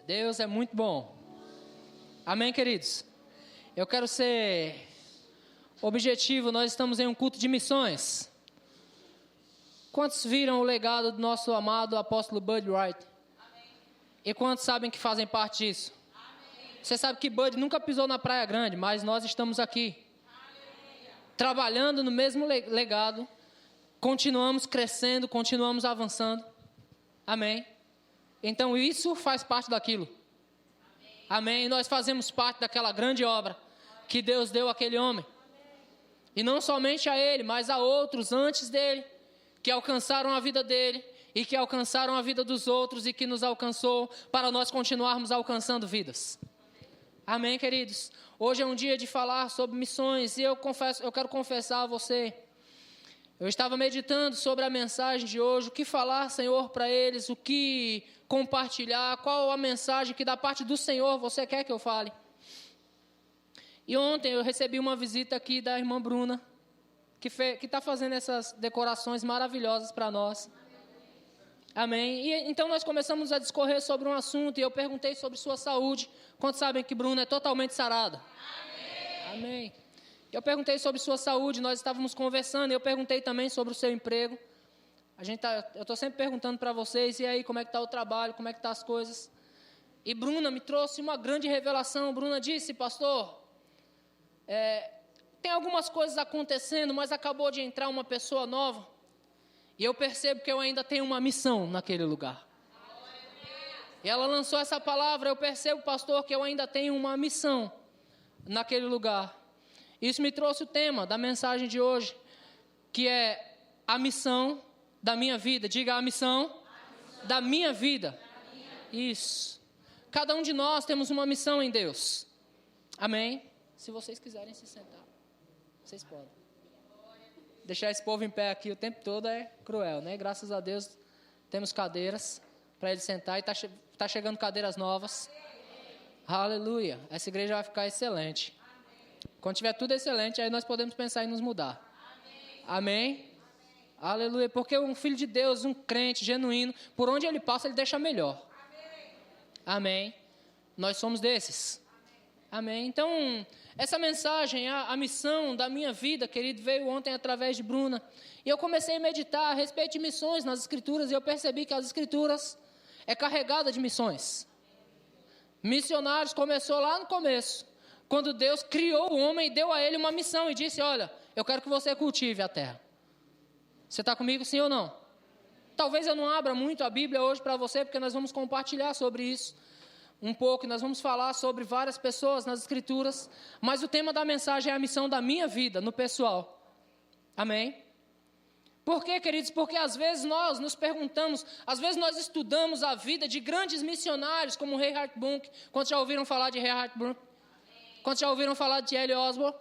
Deus é muito bom. Amém, queridos? Eu quero ser objetivo, nós estamos em um culto de missões. Quantos viram o legado do nosso amado apóstolo Bud Wright? Amém. E quantos sabem que fazem parte disso? Amém. Você sabe que Bud nunca pisou na Praia Grande, mas nós estamos aqui. Amém. Trabalhando no mesmo legado, continuamos crescendo, continuamos avançando. Amém. Então isso faz parte daquilo. Amém. E nós fazemos parte daquela grande obra que Deus deu àquele homem. E não somente a ele, mas a outros antes dele, que alcançaram a vida dele e que alcançaram a vida dos outros e que nos alcançou para nós continuarmos alcançando vidas. Amém, queridos? Hoje é um dia de falar sobre missões e eu quero confessar a você. Eu estava meditando sobre a mensagem de hoje, o que falar, Senhor, para eles, o que compartilhar, qual a mensagem que da parte do Senhor você quer que eu fale. E ontem eu recebi uma visita aqui da irmã Bruna, que está fazendo essas decorações maravilhosas para nós. Amém. E então nós começamos a discorrer sobre um assunto e eu perguntei sobre sua saúde. Quantos sabem que Bruna é totalmente sarada? Amém. Amém. Eu perguntei sobre sua saúde, nós estávamos conversando, eu perguntei também sobre o seu emprego. Eu estou sempre perguntando para vocês, e aí, como é que está o trabalho, como é que estão as coisas? E Bruna me trouxe uma grande revelação. Bruna disse, pastor, tem algumas coisas acontecendo, mas acabou de entrar uma pessoa nova, e eu percebo que eu ainda tenho uma missão naquele lugar. E ela lançou essa palavra, eu percebo, pastor, que eu ainda tenho uma missão naquele lugar. Isso me trouxe o tema da mensagem de hoje, que é a missão da minha vida. Diga, a missão da minha vida. Isso. Cada um de nós temos uma missão em Deus. Amém? Se vocês quiserem se sentar, vocês podem. Deixar esse povo em pé aqui o tempo todo é cruel, né? Graças a Deus temos cadeiras para ele sentar e tá chegando cadeiras novas. Aleluia. Essa igreja vai ficar excelente. Quando tiver tudo excelente, aí nós podemos pensar em nos mudar. Amém? Amém? Aleluia. Porque um filho de Deus, um crente genuíno, por onde ele passa, ele deixa melhor. Amém? Nós somos desses. Amém? Então, essa mensagem, a missão da minha vida, querido, veio ontem através de Bruna. E eu comecei a meditar a respeito de missões nas Escrituras, e eu percebi que as Escrituras é carregada de missões. Missionários começou lá no começo, quando Deus criou o homem e deu a ele uma missão e disse, olha, eu quero que você cultive a terra. Você está comigo, sim ou não? Talvez eu não abra muito a Bíblia hoje para você, porque nós vamos compartilhar sobre isso um pouco, e nós vamos falar sobre várias pessoas nas Escrituras, mas o tema da mensagem é a missão da minha vida, no pessoal. Amém? Por quê, queridos? Porque às vezes nós nos perguntamos, às vezes nós estudamos a vida de grandes missionários, como Reinhard Bonnke. Quantos já ouviram falar de Reinhard Bonnke? Quantos já ouviram falar de T.L. Osborne?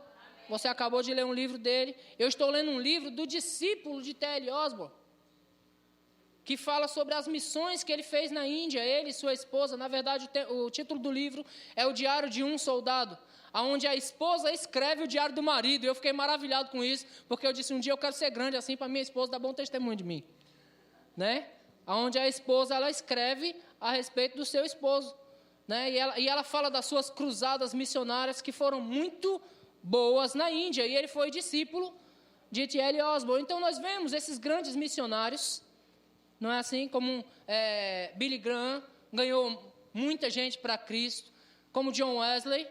Você acabou de ler um livro dele. Eu estou lendo um livro do discípulo de T.L. Osborne, que fala sobre as missões que ele fez na Índia, ele e sua esposa. Na verdade, o título do livro é O Diário de um Soldado, onde a esposa escreve o diário do marido. E eu fiquei maravilhado com isso, porque eu disse, um dia eu quero ser grande assim para minha esposa dar bom testemunho de mim. Né? Onde a esposa ela escreve a respeito do seu esposo. Né? E ela fala das suas cruzadas missionárias que foram muito boas na Índia. E ele foi discípulo de T.L. Osborne. Então nós vemos esses grandes missionários, não é assim? Como Billy Graham ganhou muita gente para Cristo. Como John Wesley,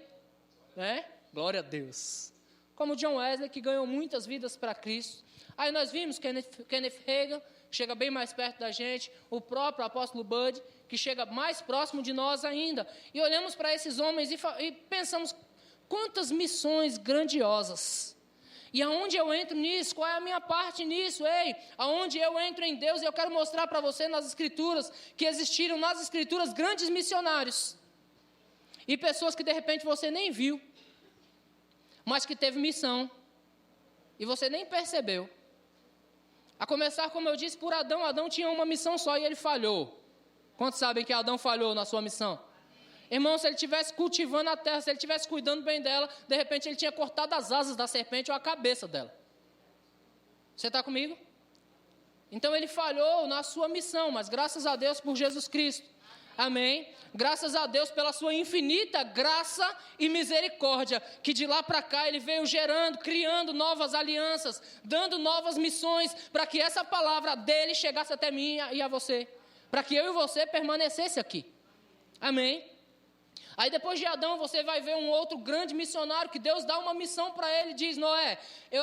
né? Glória a Deus. Como John Wesley, que ganhou muitas vidas para Cristo. Aí nós vimos Kenneth Hagin, que chega bem mais perto da gente. O apóstolo Bud, que chega mais próximo de nós ainda. E olhamos para esses homens e pensamos, quantas missões grandiosas. E aonde eu entro nisso? Qual é a minha parte nisso? Ei, aonde eu entro em Deus? E eu quero mostrar para você nas Escrituras, que existiram nas Escrituras grandes missionários. E pessoas que de repente você nem viu, mas que teve missão. E você nem percebeu. A começar, como eu disse, por Adão. Adão tinha uma missão só e ele falhou. Quantos sabem que Adão falhou na sua missão? Irmão, se ele estivesse cultivando a terra, se ele estivesse cuidando bem dela, de repente ele tinha cortado as asas da serpente ou a cabeça dela. Você está comigo? Então ele falhou na sua missão, mas graças a Deus por Jesus Cristo. Amém? Graças a Deus pela sua infinita graça e misericórdia, que de lá para cá Ele veio gerando, criando novas alianças, dando novas missões, para que essa palavra dEle chegasse até mim e a você, para que eu e você permanecesse aqui. Amém? Aí depois de Adão você vai ver um outro grande missionário, que Deus dá uma missão para ele, diz: Noé,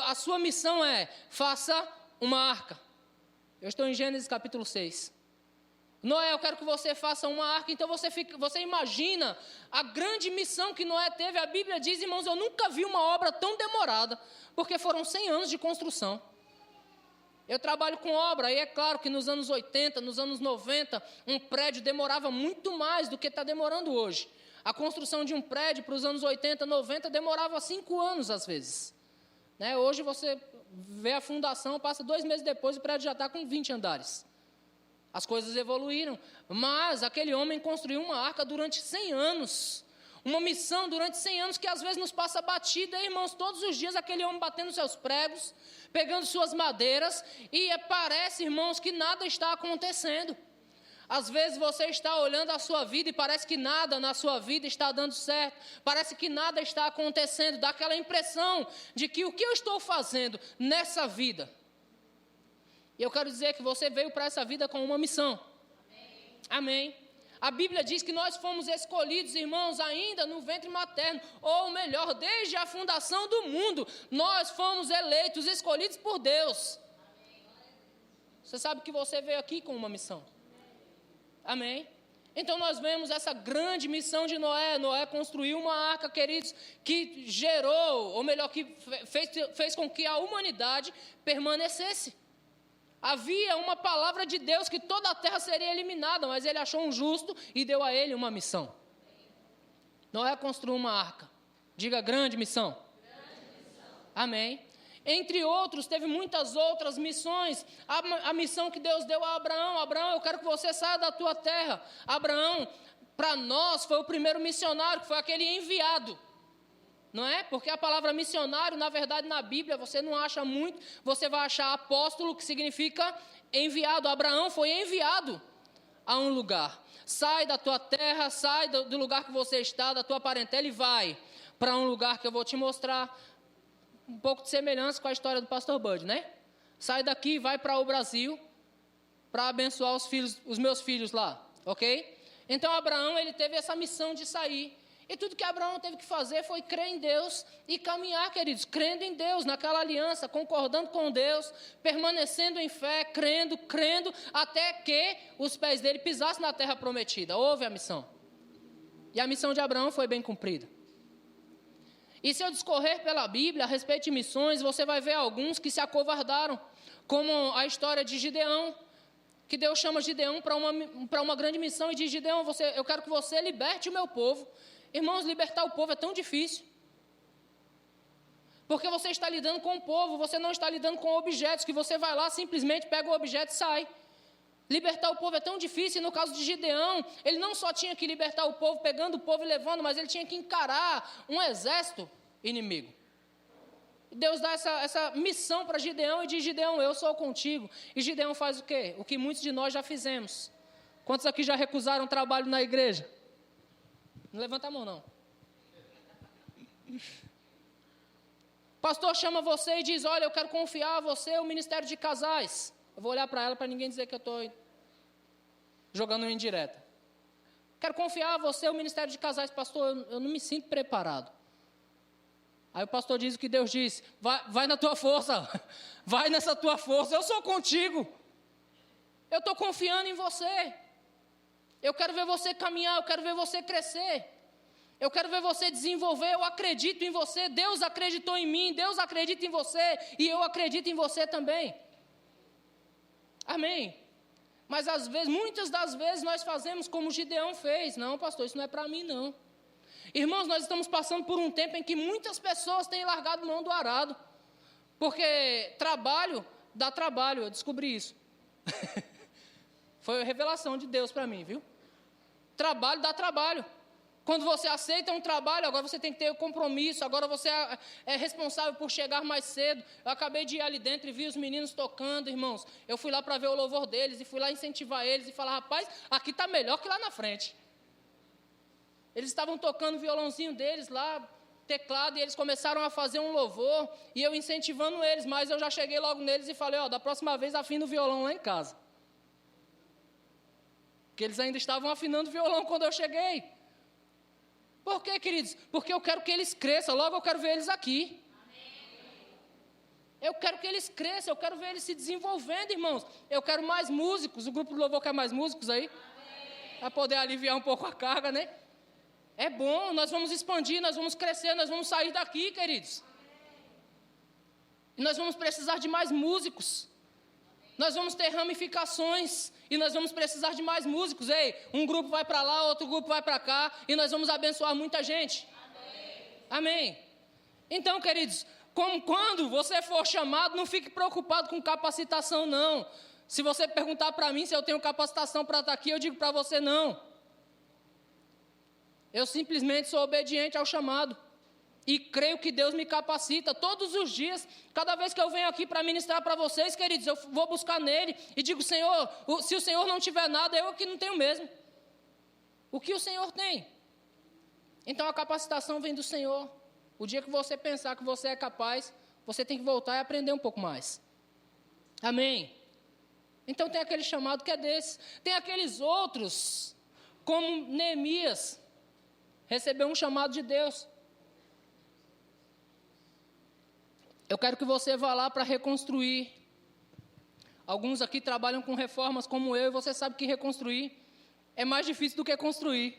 a sua missão é, faça uma arca. Eu estou em Gênesis capítulo 6. Noé, eu quero que você faça uma arca. Então você imagina a grande missão que Noé teve. A Bíblia diz, irmãos, eu nunca vi uma obra tão demorada, porque foram 100 anos de construção. Eu trabalho com obra, e é claro que nos anos 80, nos anos 90, um prédio demorava muito mais do que está demorando hoje. A construção de um prédio para os anos 80, 90, demorava 5 anos às vezes. Né? Hoje você vê a fundação, passa 2 meses depois, o prédio já está com 20 andares. As coisas evoluíram, mas aquele homem construiu uma arca durante 100 anos. Uma missão durante 100 anos que às vezes nos passa batida, irmãos, todos os dias aquele homem batendo seus pregos, pegando suas madeiras, e parece, irmãos, que nada está acontecendo. Às vezes você está olhando a sua vida e parece que nada na sua vida está dando certo, parece que nada está acontecendo, dá aquela impressão de que o que eu estou fazendo nessa vida? E eu quero dizer que você veio para essa vida com uma missão. Amém. A Bíblia diz que nós fomos escolhidos, irmãos, ainda no ventre materno, ou melhor, desde a fundação do mundo, nós fomos eleitos, escolhidos por Deus. Você sabe que você veio aqui com uma missão. Amém? Então nós vemos essa grande missão de Noé. Noé construiu uma arca, queridos, que gerou, ou melhor, que fez com que a humanidade permanecesse. Havia uma palavra de Deus que toda a terra seria eliminada, mas ele achou um justo e deu a ele uma missão. Noé construiu uma arca. Diga, grande missão. Grande missão. Amém. Entre outros, teve muitas outras missões. A missão que Deus deu a Abraão. Abraão, eu quero que você saia da tua terra. Abraão, para nós, foi o primeiro missionário, que foi aquele enviado. Não é? Porque a palavra missionário, na verdade, na Bíblia, você não acha muito. Você vai achar apóstolo, que significa enviado. Abraão foi enviado a um lugar. Sai da tua terra, sai do lugar que você está, da tua parentela, e vai para um lugar que eu vou te mostrar. Um pouco de semelhança com a história do pastor Bud, né? Sai daqui e vai para o Brasil para abençoar os meus filhos lá, ok? Então Abraão, ele teve essa missão de sair. E tudo que Abraão teve que fazer foi crer em Deus e caminhar, queridos, crendo em Deus, naquela aliança, concordando com Deus, permanecendo em fé, crendo, até que os pés dele pisassem na terra prometida. Houve a missão. E a missão de Abraão foi bem cumprida. E se eu discorrer pela Bíblia a respeito de missões, você vai ver alguns que se acovardaram, como a história de Gideão, que Deus chama Gideão para uma grande missão e diz: Gideão, eu quero que você liberte o meu povo. Irmãos, libertar o povo é tão difícil, porque você está lidando com o povo, você não está lidando com objetos, que você vai lá, simplesmente pega o objeto e sai. Libertar o povo é tão difícil. E no caso de Gideão, ele não só tinha que libertar o povo, pegando o povo e levando, mas ele tinha que encarar um exército inimigo. Deus dá essa missão para Gideão e diz: Gideão, eu sou contigo. E Gideão faz o quê? O que muitos de nós já fizemos. Quantos aqui já recusaram trabalho na igreja? Não levanta a mão, não. Pastor chama você e diz: olha, eu quero confiar a você o ministério de casais. Eu vou olhar para ela para ninguém dizer que eu estou jogando uma indireta. Quero confiar a você o ministério de casais. Pastor, eu não me sinto preparado. Aí o pastor diz o que Deus disse: vai na tua força, vai nessa tua força, eu sou contigo. Eu estou confiando em você. Eu quero ver você caminhar, eu quero ver você crescer. Eu quero ver você desenvolver, eu acredito em você. Deus acreditou em mim, Deus acredita em você e eu acredito em você também. Amém. Mas às vezes, muitas das vezes nós fazemos como Gideão fez. Não, pastor, isso não é para mim não. Irmãos, nós estamos passando por um tempo em que muitas pessoas têm largado mão do arado. Porque trabalho dá trabalho, eu descobri isso. Foi a revelação de Deus para mim, viu? Trabalho dá trabalho. Quando você aceita um trabalho, agora você tem que ter o compromisso, agora você é responsável por chegar mais cedo. Eu acabei de ir ali dentro e vi os meninos tocando, irmãos. Eu fui lá para ver o louvor deles e fui lá incentivar eles e falar: rapaz, aqui está melhor que lá na frente. Eles estavam tocando o violãozinho deles lá, teclado, e eles começaram a fazer um louvor, e eu incentivando eles, mas eu já cheguei logo neles e falei, da próxima vez afina o violão lá em casa. Porque eles ainda estavam afinando o violão quando eu cheguei. Por quê, queridos? Porque eu quero que eles cresçam, logo eu quero ver eles aqui. Eu quero que eles cresçam, eu quero ver eles se desenvolvendo, irmãos. Eu quero mais músicos, o grupo do louvor quer mais músicos aí? Para poder aliviar um pouco a carga, né? É bom, nós vamos expandir, nós vamos crescer, nós vamos sair daqui, queridos. E nós vamos precisar de mais músicos. Nós vamos ter ramificações e nós vamos precisar de mais músicos. Ei, um grupo vai para lá, outro grupo vai para cá e nós vamos abençoar muita gente. Amém. Então, queridos, quando você for chamado, não fique preocupado com capacitação, não. Se você perguntar para mim se eu tenho capacitação para estar aqui, eu digo para você não. Eu simplesmente sou obediente ao chamado. E creio que Deus me capacita todos os dias. Cada vez que eu venho aqui para ministrar para vocês, queridos, eu vou buscar nele e digo, Senhor, se o Senhor não tiver nada, eu que não tenho mesmo. O que o Senhor tem? Então a capacitação vem do Senhor. O dia que você pensar que você é capaz, você tem que voltar e aprender um pouco mais. Amém? Então tem aquele chamado que é desse. Tem aqueles outros, como Neemias, recebeu um chamado de Deus. Eu quero que você vá lá para reconstruir. Alguns aqui trabalham com reformas como eu, e você sabe que reconstruir é mais difícil do que construir.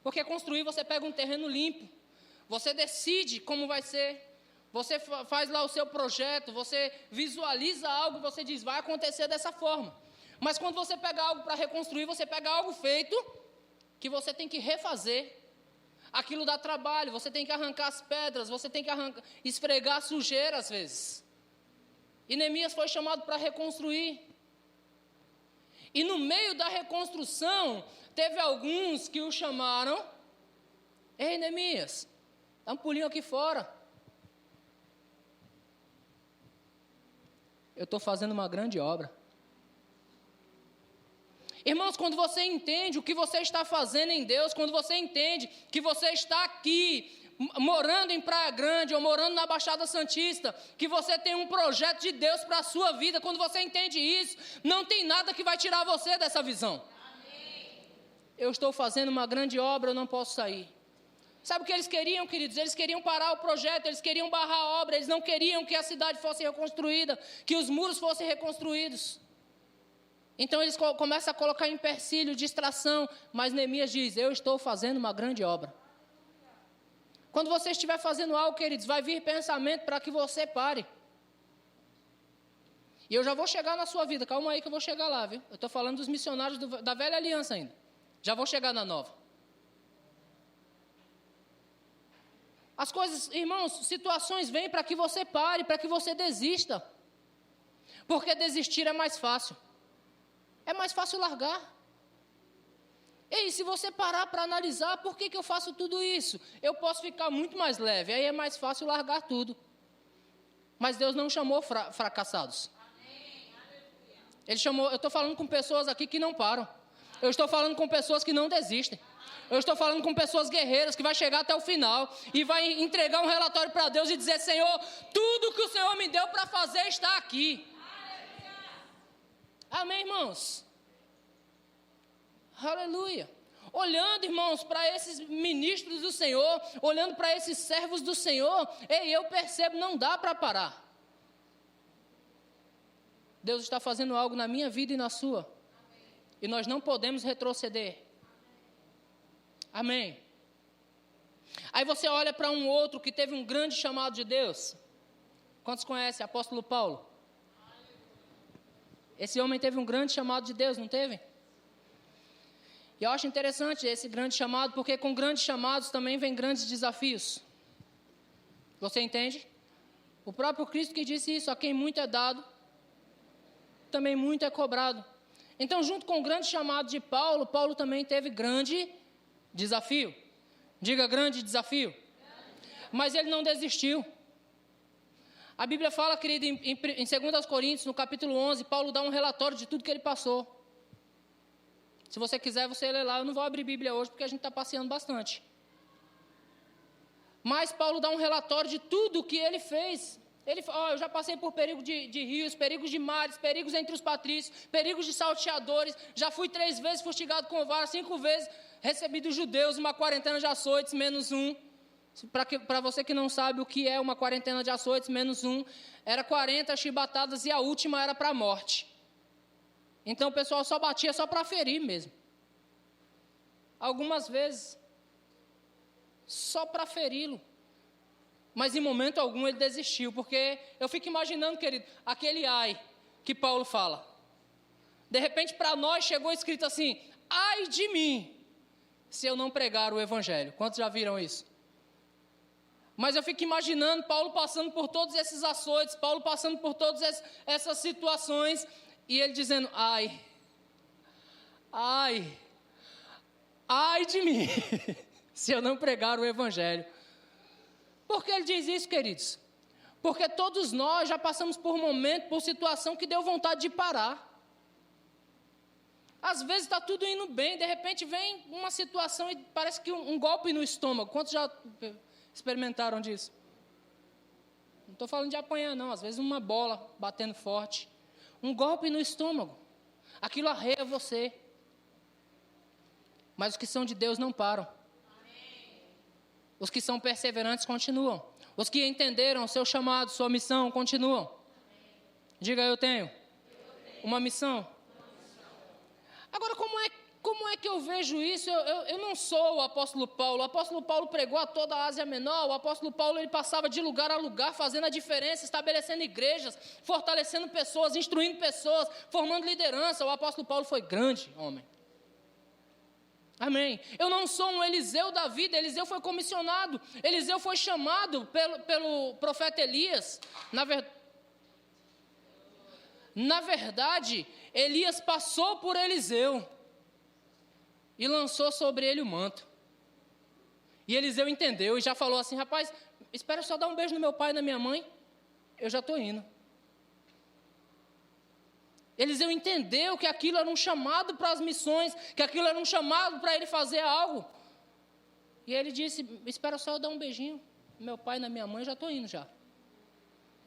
Porque construir, você pega um terreno limpo, você decide como vai ser, você faz lá o seu projeto, você visualiza algo, você diz, vai acontecer dessa forma. Mas quando você pega algo para reconstruir, você pega algo feito, que você tem que refazer. Aquilo dá trabalho, você tem que arrancar as pedras, você tem que esfregar a sujeira às vezes. E Neemias foi chamado para reconstruir. E no meio da reconstrução, teve alguns que o chamaram, ei Neemias, dá um pulinho aqui fora. Eu estou fazendo uma grande obra. Irmãos, quando você entende o que você está fazendo em Deus, quando você entende que você está aqui, morando em Praia Grande ou morando na Baixada Santista, que você tem um projeto de Deus para a sua vida, quando você entende isso, não tem nada que vai tirar você dessa visão. Amém. Eu estou fazendo uma grande obra, eu não posso sair. Sabe o que eles queriam, queridos? Eles queriam parar o projeto, eles queriam barrar a obra, eles não queriam que a cidade fosse reconstruída, que os muros fossem reconstruídos. Então eles começam a colocar empecilho, distração, mas Neemias diz, eu estou fazendo uma grande obra. Quando você estiver fazendo algo, queridos, vai vir pensamento para que você pare. E eu já vou chegar na sua vida, calma aí que eu vou chegar lá, viu? Eu estou falando dos missionários da velha aliança ainda. Já vou chegar na nova. As coisas, irmãos, situações vêm para que você pare, para que você desista. Porque desistir é mais fácil. É mais fácil largar. E se você parar para analisar, por que eu faço tudo isso? Eu posso ficar muito mais leve, aí é mais fácil largar tudo. Mas Deus não chamou fracassados. Ele chamou, eu estou falando com pessoas aqui que não param. Eu estou falando com pessoas que não desistem. Eu estou falando com pessoas guerreiras que vai chegar até o final e vai entregar um relatório para Deus e dizer, Senhor, tudo que o Senhor me deu para fazer está aqui. Amém, irmãos? Aleluia. Olhando, irmãos, para esses ministros do Senhor, olhando para esses servos do Senhor, eu percebo, não dá para parar. Deus está fazendo algo na minha vida e na sua. Amém. E nós não podemos retroceder. Amém. Aí você olha para um outro que teve um grande chamado de Deus. Quantos conhecem? Apóstolo Paulo. Esse homem teve um grande chamado de Deus, não teve? E eu acho interessante esse grande chamado, porque com grandes chamados também vem grandes desafios. Você entende? O próprio Cristo que disse isso, a quem muito é dado, também muito é cobrado. Então, junto com o grande chamado de Paulo, Paulo também teve grande desafio. Diga, grande desafio. Mas ele não desistiu. A Bíblia fala, querido, em 2 Coríntios, no capítulo 11, Paulo dá um relatório de tudo que ele passou. Se você quiser, você lê lá. Eu não vou abrir Bíblia hoje, porque a gente está passeando bastante. Mas Paulo dá um relatório de tudo o que ele fez. Ele fala, eu já passei por perigo de rios, perigos de mares, perigos entre os patrícios, perigos de salteadores, já fui 3 vezes fustigado com vara, 5 vezes recebi dos judeus uma quarentena de açoites, menos 1. Para você que não sabe o que é uma quarentena de açoites, menos 1, era 40 chibatadas e a última era para a morte. Então o pessoal só batia só para ferir mesmo. Algumas vezes, só para feri-lo. Mas em momento algum ele desistiu, porque eu fico imaginando, querido, aquele ai que Paulo fala. De repente para nós chegou escrito assim, ai de mim, se eu não pregar o evangelho. Quantos já viram isso? Mas eu fico imaginando Paulo passando por todos esses açoites, Paulo passando por todas essas situações, e ele dizendo, ai de mim, se eu não pregar o evangelho. Por que ele diz isso, queridos? Porque todos nós já passamos por momento, por situação que deu vontade de parar. Às vezes está tudo indo bem, de repente vem uma situação e parece que um golpe no estômago. Quantos já experimentaram disso? Não estou falando de apanhar, não. Às vezes uma bola batendo forte. Um golpe no estômago. Aquilo arreia você. Mas os que são de Deus não param. Os que são perseverantes continuam. Os que entenderam o seu chamado, sua missão, continuam. Diga, eu tenho uma missão. Agora, como é que eu vejo isso? Eu não sou o apóstolo Paulo. O apóstolo Paulo pregou a toda a Ásia Menor. O apóstolo Paulo ele passava de lugar a lugar, fazendo a diferença, estabelecendo igrejas, fortalecendo pessoas, instruindo pessoas, formando liderança. O apóstolo Paulo foi grande homem. Amém. Eu não sou um Eliseu da vida. Eliseu foi comissionado. Eliseu foi chamado pelo profeta Elias. Na verdade, Elias passou por Eliseu e lançou sobre ele o manto. E Eliseu entendeu e já falou assim, rapaz, espera só dar um beijo no meu pai e na minha mãe, eu já estou indo. Eliseu entendeu que aquilo era um chamado para as missões, que aquilo era um chamado para ele fazer algo. E ele disse, espera só eu dar um beijinho no meu pai e na minha mãe, eu já estou indo já.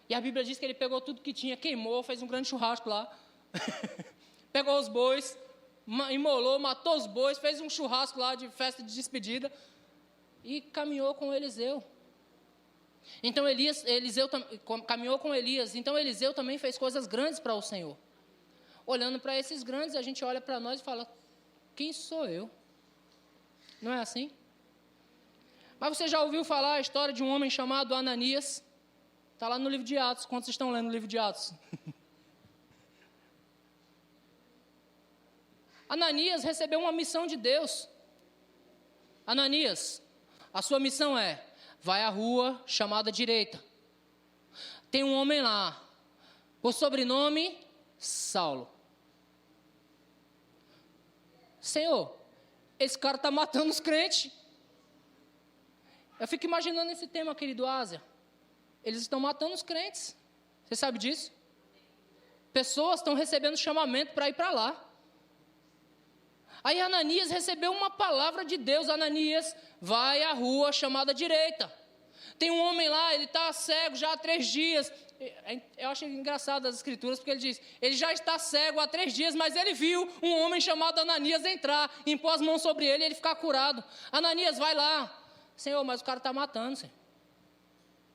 E a Bíblia diz que ele pegou tudo que tinha, queimou, fez um grande churrasco lá. Pegou os bois, imolou, matou os bois, fez um churrasco lá de festa de despedida e caminhou com Eliseu. Então Eliseu caminhou com Elias, então Eliseu também fez coisas grandes para o Senhor. Olhando para esses grandes, a gente olha para nós e fala, quem sou eu? Não é assim? Mas você já ouviu falar a história de um homem chamado Ananias? Está lá no livro de Atos. Quantos estão lendo o livro de Atos? Ananias recebeu uma missão de Deus. Ananias, a sua missão é, vai à rua chamada direita. Tem um homem lá, por sobrenome Saulo. Senhor, esse cara está matando os crentes. Eu fico imaginando esse tema, querido Ásia. Eles estão matando os crentes. Você sabe disso? Pessoas estão recebendo chamamento para ir para lá. Aí Ananias recebeu uma palavra de Deus. Ananias, vai à rua chamada direita. Tem um homem lá, ele está cego já há 3 dias. Eu acho engraçado as escrituras, porque ele diz, ele já está cego há 3 dias, mas ele viu um homem chamado Ananias entrar, impor as mãos sobre ele e ele ficar curado. Ananias, vai lá. Senhor, mas o cara está matando, Senhor.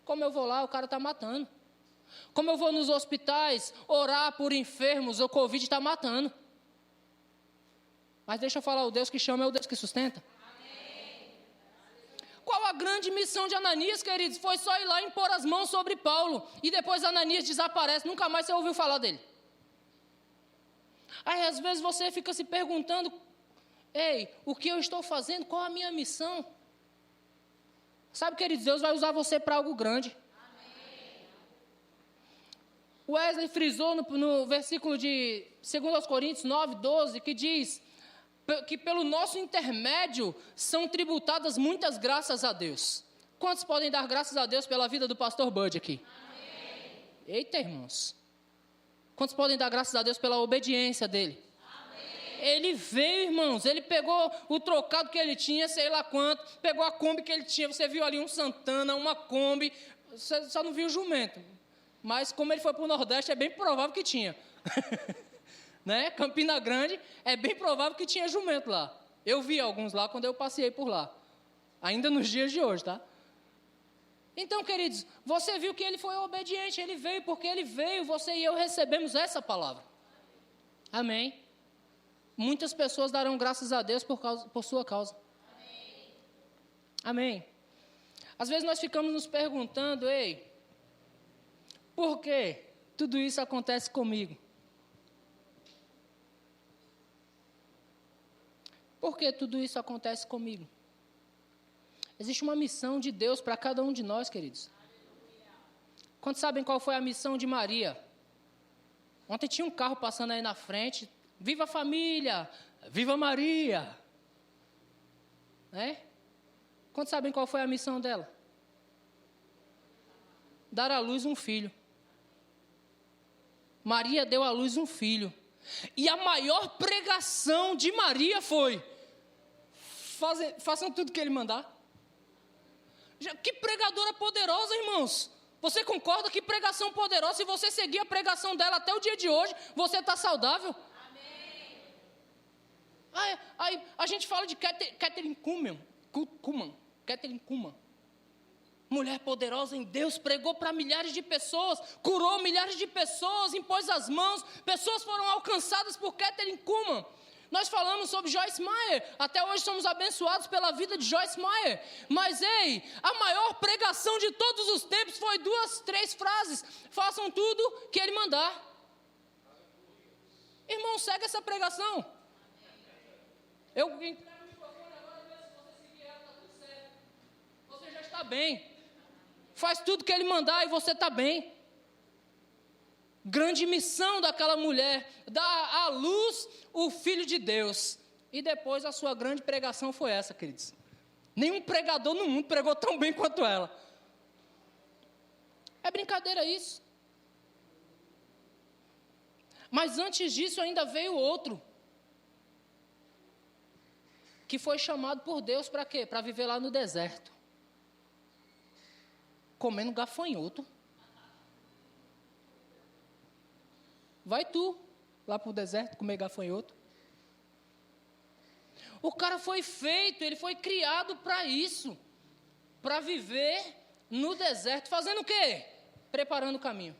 Como eu vou lá, o cara está matando. Como eu vou nos hospitais orar por enfermos, o Covid está matando. Mas deixa eu falar, o Deus que chama é o Deus que sustenta. Amém. Qual a grande missão de Ananias, queridos? Foi só ir lá e impor as mãos sobre Paulo. E depois Ananias desaparece, nunca mais você ouviu falar dele. Aí às vezes você fica se perguntando, ei, o que eu estou fazendo? Qual a minha missão? Sabe, queridos, Deus vai usar você para algo grande. Amém. Wesley frisou no versículo de 2 Coríntios 9, 12, que diz que pelo nosso intermédio são tributadas muitas graças a Deus. Quantos podem dar graças a Deus pela vida do pastor Bud aqui? Amém. Eita, irmãos. Quantos podem dar graças a Deus pela obediência dele? Amém. Ele veio, irmãos, ele pegou o trocado que ele tinha, sei lá quanto, pegou a Kombi que ele tinha, você viu ali um Santana, uma Kombi, você só não viu o jumento, mas como ele foi para o Nordeste, é bem provável que tinha, né? Campina Grande, é bem provável que tinha jumento lá, eu vi alguns lá quando eu passei por lá, ainda nos dias de hoje, tá? Então, queridos, você viu que ele foi obediente, ele veio porque ele veio, você e eu recebemos essa palavra, amém? Muitas pessoas darão graças a Deus por sua causa. Amém. Amém. Às vezes nós ficamos nos perguntando, ei, por que tudo isso acontece comigo? Por que tudo isso acontece comigo? Existe uma missão de Deus para cada um de nós, queridos. Quantos sabem qual foi a missão de Maria? Ontem tinha um carro passando aí na frente. Viva a família! Viva Maria! Né? Quantos sabem qual foi a missão dela? Dar à luz um filho. Maria deu à luz um filho. E a maior pregação de Maria foi: façam tudo o que ele mandar. Que pregadora poderosa, irmãos! Você concorda? Que pregação poderosa! Se você seguir a pregação dela até o dia de hoje, você está saudável. Aí a gente fala de Kathryn Kuhlman. Mulher poderosa em Deus, pregou para milhares de pessoas, curou milhares de pessoas, impôs as mãos, pessoas foram alcançadas por Kathryn Kuhlman. Nós falamos sobre Joyce Meyer, até hoje somos abençoados pela vida de Joyce Meyer. Mas ei, a maior pregação de todos os tempos foi 2, 3 frases: façam tudo que ele mandar. Irmão, segue essa pregação. Eu entrego o microfone agora, se você seguir ela, está tudo certo. Você já está bem. Faz tudo que ele mandar e você está bem. Grande missão daquela mulher, dar à luz o Filho de Deus. E depois a sua grande pregação foi essa, queridos. Nenhum pregador no mundo pregou tão bem quanto ela. É brincadeira isso. Mas antes disso ainda veio outro, que foi chamado por Deus para quê? Para viver lá no deserto, comendo gafanhoto. Vai tu lá para o deserto comer gafanhoto. O cara foi feito, ele foi criado para isso, para viver no deserto, fazendo o quê? Preparando o caminho.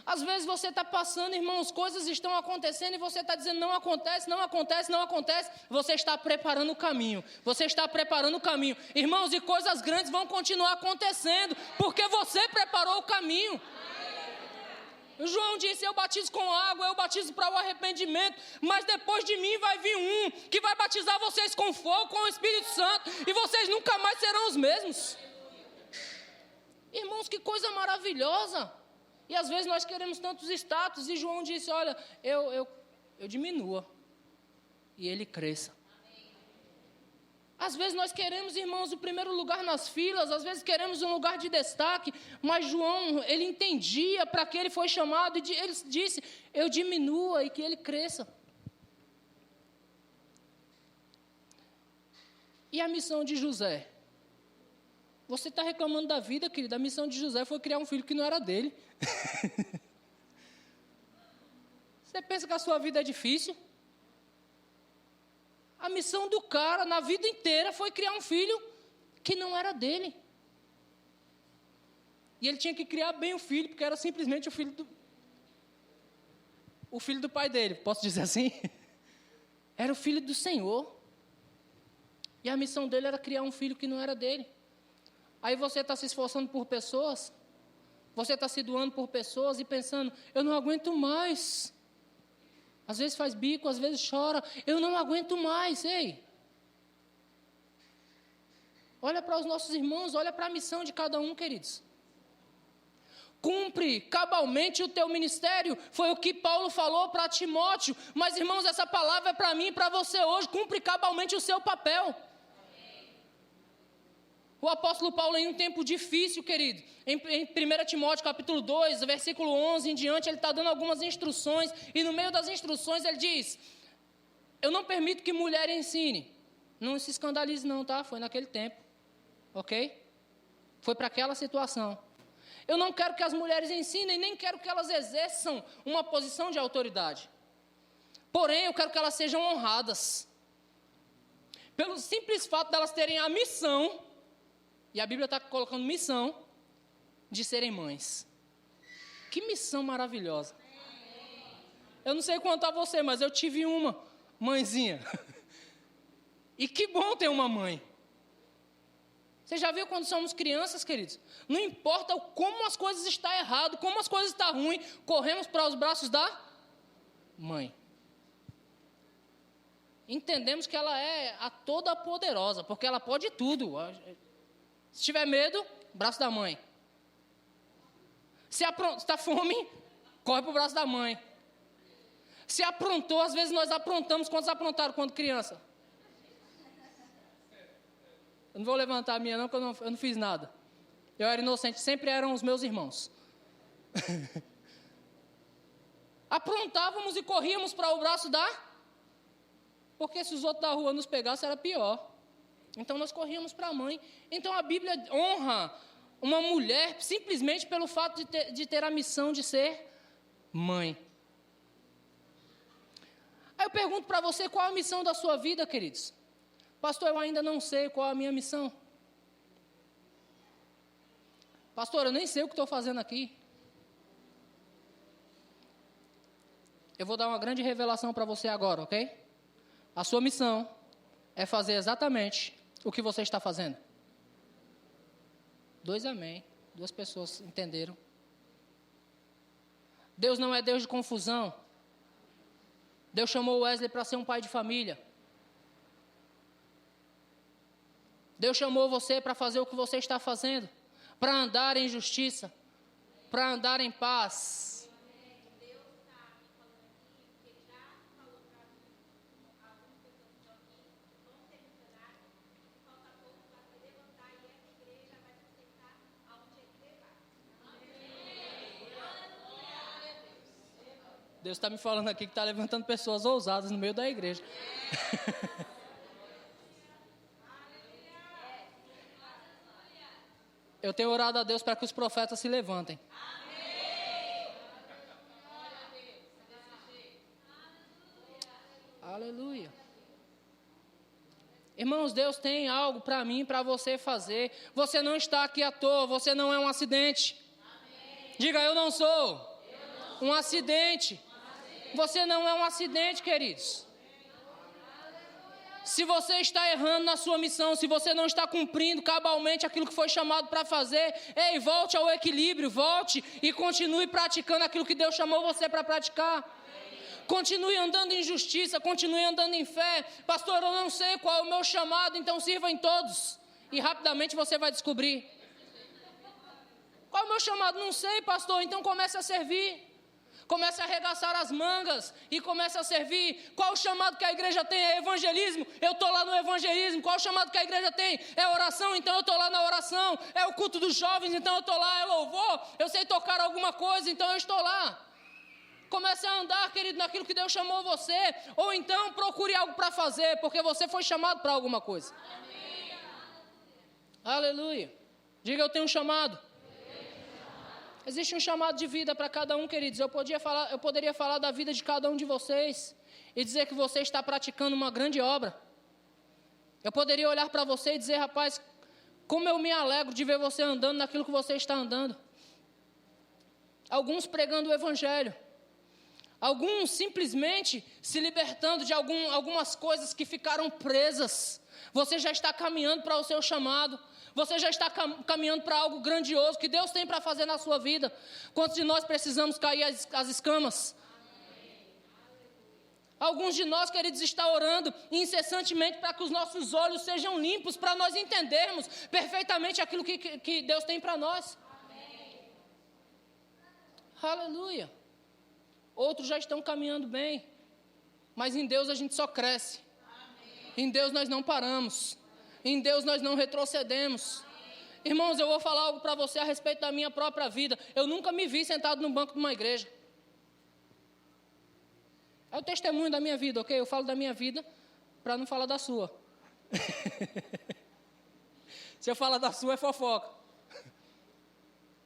Às vezes você está passando, irmãos, coisas estão acontecendo e você está dizendo não acontece, não acontece, não acontece. Você está preparando o caminho, você está preparando o caminho. Irmãos, e coisas grandes vão continuar acontecendo, porque você preparou o caminho. João disse: eu batizo com água, eu batizo para o arrependimento, mas depois de mim vai vir um que vai batizar vocês com fogo, com o Espírito Santo, e vocês nunca mais serão os mesmos. Irmãos, que coisa maravilhosa. E às vezes nós queremos tantos status, e João disse: olha, eu diminua, e ele cresça. Às vezes nós queremos, irmãos, o primeiro lugar nas filas, às vezes queremos um lugar de destaque, mas João, ele entendia para que ele foi chamado, e ele disse: eu diminua e que ele cresça. E a missão de José? Você está reclamando da vida, querido? A missão de José foi criar um filho que não era dele. Você pensa que a sua vida é difícil? A missão do cara, na vida inteira, foi criar um filho que não era dele. E ele tinha que criar bem o filho, porque era simplesmente o filho do pai dele, posso dizer assim? Era o filho do Senhor. E a missão dele era criar um filho que não era dele. Aí você está se esforçando por pessoas, você está se doando por pessoas e pensando: eu não aguento mais. Às vezes faz bico, às vezes chora: eu não aguento mais. Ei, olha para os nossos irmãos, olha para a missão de cada um, queridos. Cumpre cabalmente o teu ministério, foi o que Paulo falou para Timóteo. Mas, irmãos, essa palavra é para mim e para você hoje. Cumpre cabalmente o seu papel. O apóstolo Paulo, em um tempo difícil, querido, em 1 Timóteo capítulo 2, versículo 11 em diante, ele está dando algumas instruções, e no meio das instruções ele diz: eu não permito que mulher ensine. Não se escandalize não, tá? Foi naquele tempo, ok? Foi para aquela situação. Eu não quero que as mulheres ensinem, nem quero que elas exerçam uma posição de autoridade. Porém, eu quero que elas sejam honradas. Pelo simples fato de elas terem a missão, e a Bíblia está colocando missão, de serem mães. Que missão maravilhosa. Eu não sei quanto a você, mas eu tive uma mãezinha. E que bom ter uma mãe. Você já viu quando somos crianças, queridos? Não importa como as coisas estão erradas, como as coisas estão ruins, corremos para os braços da mãe. Entendemos que ela é a toda poderosa, porque ela pode tudo. Se tiver medo, braço da mãe. Se está fome, corre para o braço da mãe. Se aprontou, às vezes nós aprontamos. Quantos aprontaram quando criança? Eu não vou levantar a minha não, porque eu não fiz nada. Eu era inocente, sempre eram os meus irmãos. Aprontávamos e corríamos para o braço da... Porque se os outros da rua nos pegassem, era pior. Então nós corríamos para a mãe. Então a Bíblia honra uma mulher simplesmente pelo fato de ter a missão de ser mãe. Aí eu pergunto para você, qual a missão da sua vida, queridos? Pastor, eu ainda não sei qual a minha missão. Pastor, eu nem sei o que estou fazendo aqui. Eu vou dar uma grande revelação para você agora, ok? A sua missão é fazer exatamente o que você está fazendo. 2 amém. 2 pessoas entenderam. Deus não é Deus de confusão. Deus chamou Wesley para ser um pai de família. Deus chamou você para fazer o que você está fazendo, para andar em justiça, para andar em paz. Deus está me falando aqui, porque Ele já falou para mim, algumas pessoas que estão aqui, vão ser missionários, e falta pouco para se levantar, e essa igreja vai se aceitar aonde Ele levar. Deus está me falando aqui que está levantando pessoas ousadas no meio da igreja. Eu tenho orado a Deus para que os profetas se levantem. Aleluia. Irmãos, Deus tem algo para mim, para você fazer. Você não está aqui à toa, você não é um acidente. Diga, eu não sou um acidente. Você não é um acidente, queridos. Se você está errando na sua missão, se você não está cumprindo cabalmente aquilo que foi chamado para fazer, ei, volte ao equilíbrio, volte e continue praticando aquilo que Deus chamou você para praticar. Continue andando em justiça, continue andando em fé. Pastor, eu não sei qual é o meu chamado, então sirva em todos. E rapidamente você vai descobrir. Qual é o meu chamado? Não sei, pastor, então comece a servir. Comece a arregaçar as mangas e comece a servir. Qual o chamado que a igreja tem? É evangelismo? Eu estou lá no evangelismo. Qual o chamado que a igreja tem? É oração? Então eu estou lá na oração. É o culto dos jovens? Então eu estou lá. É louvor? Eu sei tocar alguma coisa? Então eu estou lá. Comece a andar, querido, naquilo que Deus chamou você. Ou então procure algo para fazer, porque você foi chamado para alguma coisa. Amém. Aleluia. Diga, eu tenho um chamado. Existe um chamado de vida para cada um, queridos. Eu poderia falar da vida de cada um de vocês e dizer que você está praticando uma grande obra. Eu poderia olhar para você e dizer, rapaz, como eu me alegro de ver você andando naquilo que você está andando. Alguns pregando o evangelho. Alguns simplesmente se libertando de algumas coisas que ficaram presas. Você já está caminhando para o seu chamado. Você já está caminhando para algo grandioso que Deus tem para fazer na sua vida. Quantos de nós precisamos cair as escamas? Alguns de nós, queridos, estão orando incessantemente para que os nossos olhos sejam limpos, para nós entendermos perfeitamente aquilo que Deus tem para nós. Amém. Aleluia. Outros já estão caminhando bem, mas em Deus a gente só cresce. Amém. Em Deus nós não paramos. Em Deus nós não retrocedemos. Irmãos, eu vou falar algo para você a respeito da minha própria vida. Eu nunca me vi sentado no banco de uma igreja. É o testemunho da minha vida, ok? Eu falo da minha vida para não falar da sua. Se eu falar da sua, é fofoca.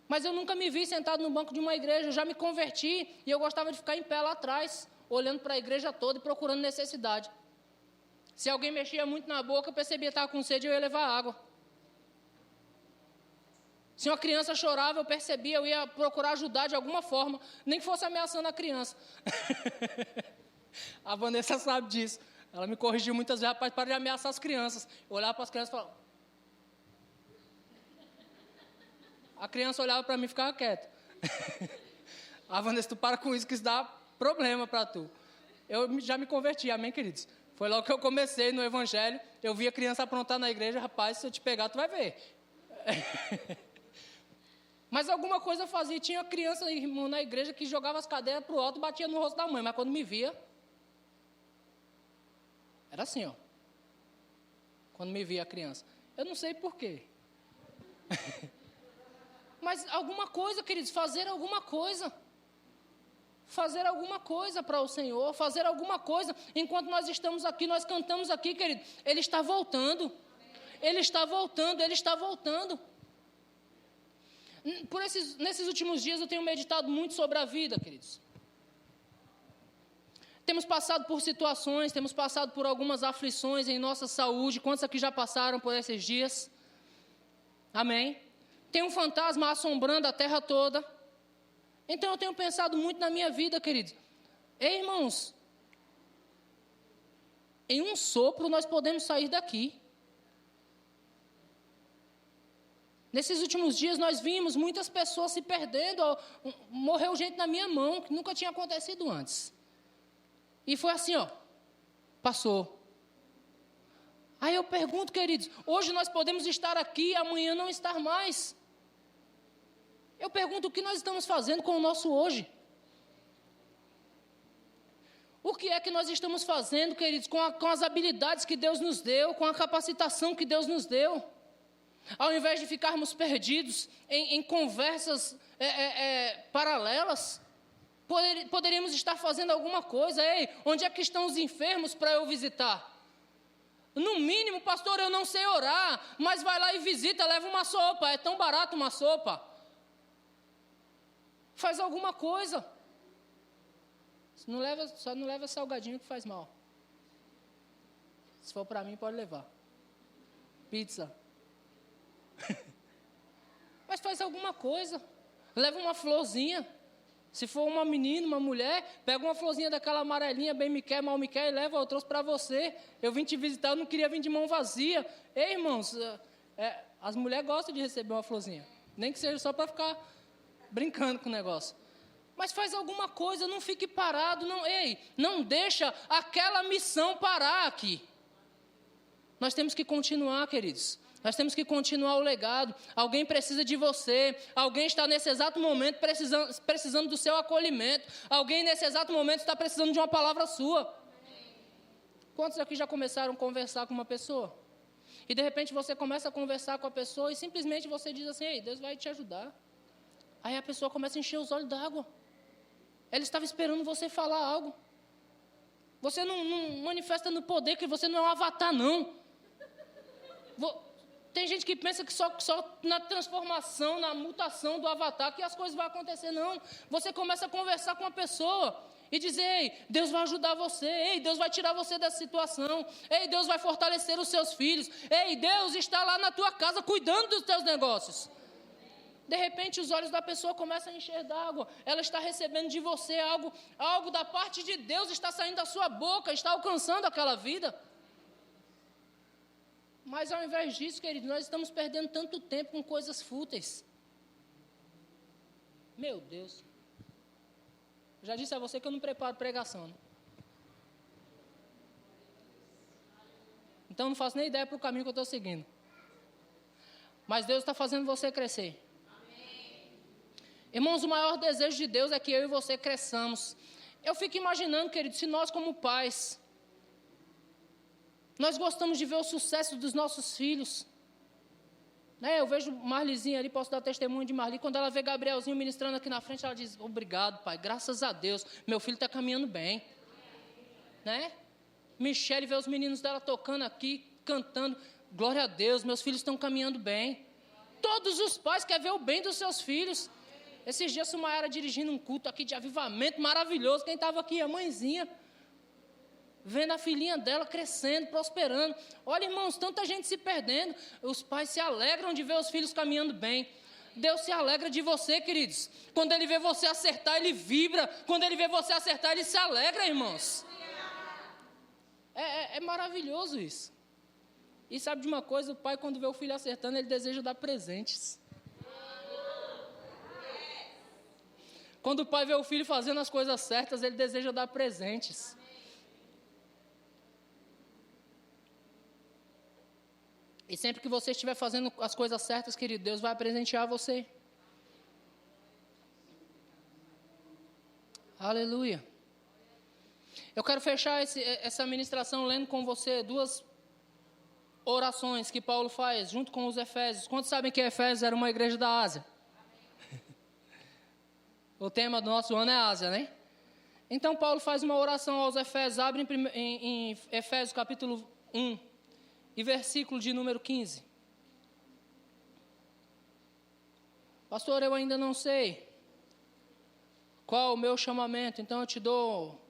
Mas eu nunca me vi sentado no banco de uma igreja. Eu já me converti e eu gostava de ficar em pé lá atrás, olhando para a igreja toda e procurando necessidade. Se alguém mexia muito na boca, eu percebia que estava com sede e eu ia levar água. Se uma criança chorava, eu percebia, eu ia procurar ajudar de alguma forma, nem que fosse ameaçando a criança. A Vanessa sabe disso. Ela me corrigiu muitas vezes, rapaz, para de ameaçar as crianças. Eu olhava para as crianças e falava... A criança olhava para mim e ficava quieta. A Vanessa, tu para com isso, que isso dá problema para tu. Eu já me converti, amém, queridos? Foi logo que eu comecei no evangelho, eu vi a criança aprontar na igreja, rapaz, se eu te pegar, tu vai ver. Mas alguma coisa eu fazia. Tinha criança, irmão, na igreja que jogava as cadeiras para o alto e batia no rosto da mãe. Mas quando me via, era assim, ó. Quando me via a criança. Eu não sei porquê. Mas alguma coisa, queridos, fazer alguma coisa. Fazer alguma coisa para o Senhor. Fazer alguma coisa. Enquanto nós estamos aqui, nós cantamos aqui, querido. Ele está voltando. Ele está voltando, Ele está voltando. Nesses últimos dias eu tenho meditado muito sobre a vida, queridos. Temos passado por situações, temos passado por algumas aflições em nossa saúde. Quantos aqui já passaram por esses dias? Amém? Tem um fantasma assombrando a terra toda. Então eu tenho pensado muito na minha vida, queridos. Ei, irmãos, em um sopro nós podemos sair daqui. Nesses últimos dias nós vimos muitas pessoas se perdendo. Morreu gente na minha mão, que nunca tinha acontecido antes. E foi assim, ó, passou. Aí eu pergunto, queridos, hoje nós podemos estar aqui, amanhã não estar mais. Eu pergunto, o que nós estamos fazendo com o nosso hoje? O que é que nós estamos fazendo, queridos, com as habilidades que Deus nos deu, com a capacitação que Deus nos deu? Ao invés de ficarmos perdidos em conversas paralelas, poderíamos estar fazendo alguma coisa. Ei, onde é que estão os enfermos para eu visitar? No mínimo, pastor, eu não sei orar, mas vai lá e visita, leva uma sopa, é tão barato uma sopa. Faz alguma coisa. Só não leva salgadinho que faz mal. Se for para mim, pode levar. Pizza. Mas faz alguma coisa. Leva uma florzinha. Se for uma menina, uma mulher, pega uma florzinha daquela amarelinha, bem me quer, mal me quer, e leva, eu trouxe para você. Eu vim te visitar, eu não queria vir de mão vazia. Ei, irmãos, as mulheres gostam de receber uma florzinha. Nem que seja só para ficar brincando com o negócio. Mas faz alguma coisa, não fique parado. Não deixa aquela missão parar aqui. Nós temos que continuar, queridos. Nós temos que continuar o legado. Alguém precisa de você. Alguém está nesse exato momento precisando do seu acolhimento. Alguém nesse exato momento está precisando de uma palavra sua. Quantos aqui já começaram a conversar com uma pessoa? E de repente você começa a conversar com a pessoa e simplesmente você diz assim, ei, Deus vai te ajudar. Aí a pessoa começa a encher os olhos d'água. Ela estava esperando você falar algo. Você não manifesta no poder, que você não é um avatar, não. Tem gente que pensa que só na transformação, na mutação do avatar, que as coisas vão acontecer. Não. Você começa a conversar com a pessoa e dizer, ei, Deus vai ajudar você. Ei, Deus vai tirar você dessa situação. Ei, Deus vai fortalecer os seus filhos. Ei, Deus está lá na tua casa cuidando dos teus negócios. De repente, os olhos da pessoa começam a encher d'água. Ela está recebendo de você algo da parte de Deus, está saindo da sua boca, está alcançando aquela vida. Mas ao invés disso, querido, nós estamos perdendo tanto tempo com coisas fúteis. Meu Deus. Eu já disse a você que eu não preparo pregação, né? Então não faço nem ideia para o caminho que eu estou seguindo. Mas Deus está fazendo você crescer. Amém. Irmãos, o maior desejo de Deus é que eu e você cresçamos. Eu fico imaginando, querido, se nós como pais... Nós gostamos de ver o sucesso dos nossos filhos. Né? Eu vejo Marlizinha ali, posso dar testemunho de Marli. Quando ela vê Gabrielzinho ministrando aqui na frente, ela diz: obrigado, pai, graças a Deus, meu filho está caminhando bem. Né? Michele vê os meninos dela tocando aqui, cantando: glória a Deus, meus filhos estão caminhando bem. Todos os pais querem ver o bem dos seus filhos. Esses dias, Sumaera dirigindo um culto aqui de avivamento maravilhoso. Quem estava aqui? A mãezinha. Vendo a filhinha dela crescendo, prosperando. Olha, irmãos, tanta gente se perdendo. Os pais se alegram de ver os filhos caminhando bem. Deus se alegra de você, queridos. Quando Ele vê você acertar, Ele vibra. Quando Ele vê você acertar, Ele se alegra, irmãos. É maravilhoso isso. E sabe de uma coisa? O pai, quando vê o filho acertando, ele deseja dar presentes. Quando o pai vê o filho fazendo as coisas certas, ele deseja dar presentes. E sempre que você estiver fazendo as coisas certas, querido, Deus vai presentear você. Aleluia. Eu quero fechar essa ministração lendo com você 2 orações que Paulo faz junto com os Efésios. Quantos sabem que Efésios era uma igreja da Ásia? O tema do nosso ano é Ásia, né? Então Paulo faz uma oração aos Efésios. Abre em Efésios capítulo 1 e versículo de número 15. Pastor, eu ainda não sei qual o meu chamamento, então eu te dou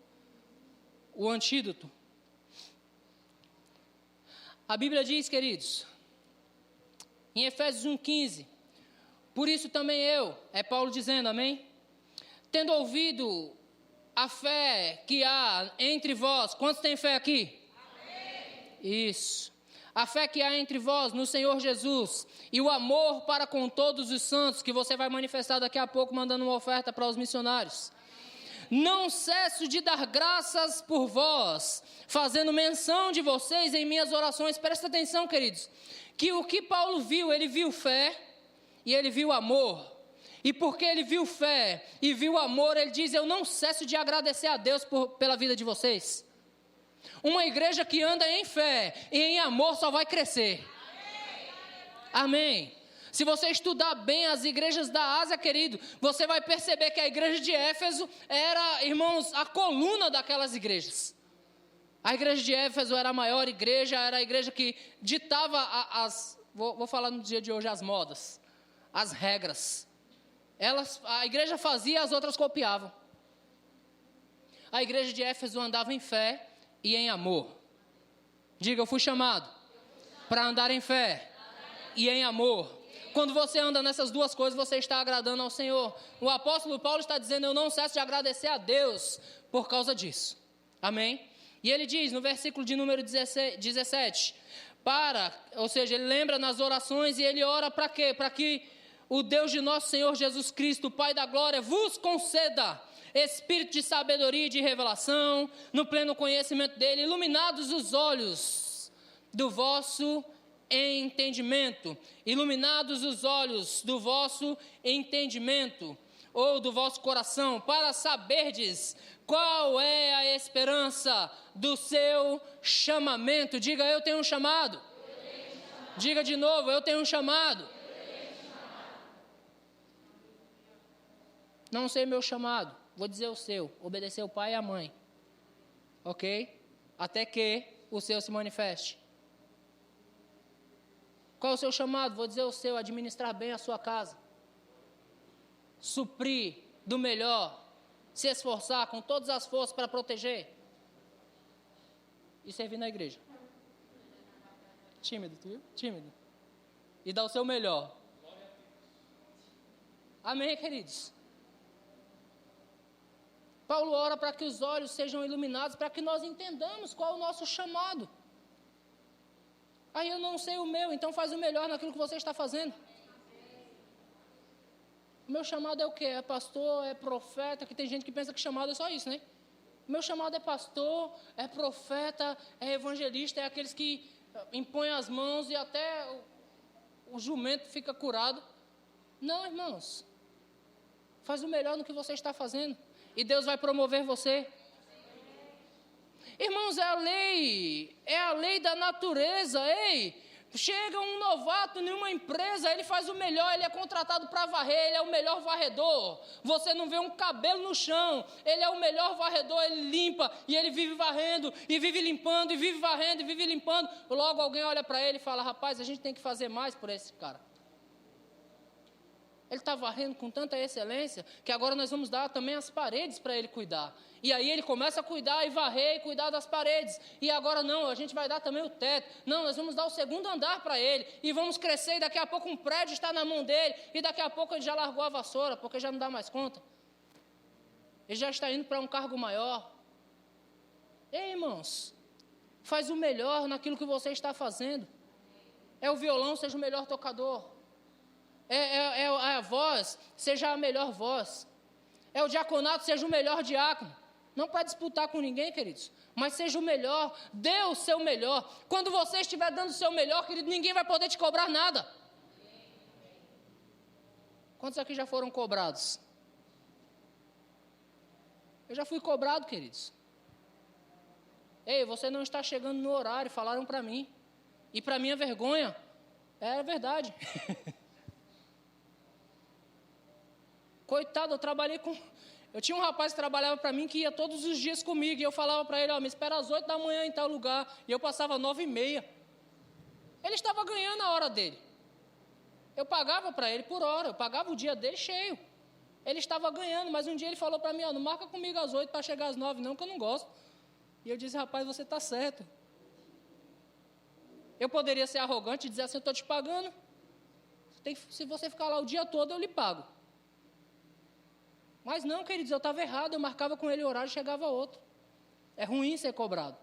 o antídoto. A Bíblia diz, queridos, em Efésios 1,15, por isso também eu, é Paulo dizendo, amém? Tendo ouvido a fé que há entre vós, quantos têm fé aqui? Amém. Isso. A fé que há entre vós no Senhor Jesus e o amor para com todos os santos, que você vai manifestar daqui a pouco mandando uma oferta para os missionários. Não cesso de dar graças por vós, fazendo menção de vocês em minhas orações. Presta atenção, queridos, que o que Paulo viu, ele viu fé e ele viu amor. E porque ele viu fé e viu amor, ele diz: eu não cesso de agradecer a Deus pela vida de vocês. Uma igreja que anda em fé e em amor só vai crescer. Amém. Se você estudar bem as igrejas da Ásia, querido, você vai perceber que a igreja de Éfeso era, irmãos, a coluna daquelas igrejas. A igreja de Éfeso era a maior igreja, era a igreja que ditava vou falar no dia de hoje, as modas, as regras. A igreja fazia, as outras copiavam. A igreja de Éfeso andava em fé e em amor. Diga: eu fui chamado para andar em fé e em amor. Quando você anda nessas duas coisas, você está agradando ao Senhor. O apóstolo Paulo está dizendo: eu não cesso de agradecer a Deus por causa disso. Amém? E ele diz no versículo de número 17, ou seja, ele lembra nas orações e ele ora para quê? Para que o Deus de nosso Senhor Jesus Cristo, o Pai da glória, vos conceda espírito de sabedoria e de revelação, no pleno conhecimento dele, iluminados os olhos do vosso entendimento, iluminados os olhos do vosso entendimento, ou do vosso coração, para saberdes qual é a esperança do seu chamamento. Diga: eu tenho um chamado. Diga de novo: eu tenho um chamado. Não sei meu chamado, vou dizer o seu: obedecer o pai e a mãe, ok? Até que o seu se manifeste. Qual é o seu chamado? Vou dizer o seu: administrar bem a sua casa, suprir do melhor, se esforçar com todas as forças para proteger e servir na igreja. Tímido, tu viu? Tímido. E dar o seu melhor. Amém, queridos? Paulo ora para que os olhos sejam iluminados, para que nós entendamos qual é o nosso chamado. Aí eu não sei o meu, então faz o melhor naquilo que você está fazendo. O meu chamado é o quê? É pastor, é profeta, que tem gente que pensa que chamado é só isso, né? O meu chamado é pastor, é profeta, é evangelista, é aqueles que impõem as mãos e até o jumento fica curado. Não, irmãos. Faz o melhor no que você está fazendo. E Deus vai promover você. Irmãos, é a lei da natureza. Ei, Chega um novato em uma empresa, ele faz o melhor, ele é contratado para varrer, ele é o melhor varredor. Você não vê um cabelo no chão, ele é o melhor varredor, ele limpa e ele vive varrendo e vive limpando e vive varrendo e vive limpando. Logo alguém olha para ele e fala: rapaz, a gente tem que fazer mais por esse cara. Ele está varrendo com tanta excelência que agora nós vamos dar também as paredes para ele cuidar. E aí ele começa a cuidar e varrer e cuidar das paredes. E agora não, a gente vai dar também o teto. Não, nós vamos dar o segundo andar para ele. E vamos crescer e daqui a pouco um prédio está na mão dele. E daqui a pouco ele já largou a vassoura porque já não dá mais conta. Ele já está indo para um cargo maior. Ei, irmãos, faz o melhor naquilo que você está fazendo. É o violão, seja o melhor tocador. É a voz, seja a melhor voz. É o diaconato, seja o melhor diácono. Não para disputar com ninguém, queridos, mas seja o melhor, dê o seu melhor. Quando você estiver dando o seu melhor, querido, ninguém vai poder te cobrar nada. Quantos aqui já foram cobrados? Eu já fui cobrado, queridos. Ei, você não está chegando no horário, falaram para mim. E para mim é vergonha. É verdade. Coitado, eu tinha um rapaz que trabalhava para mim que ia todos os dias comigo, e eu falava para ele: me espera às 8 da manhã em tal lugar, e eu passava 9h30. Ele estava ganhando a hora dele. Eu pagava para ele por hora, eu pagava o dia dele cheio. Ele estava ganhando, mas um dia ele falou para mim: não marca comigo às 8 para chegar às 9 não, que eu não gosto. E eu disse: rapaz, você está certo. Eu poderia ser arrogante e dizer assim: eu estou te pagando. Se você ficar lá o dia todo, eu lhe pago. Mas não, queridos, eu estava errado, eu marcava com ele o horário e chegava outro. É ruim ser cobrado.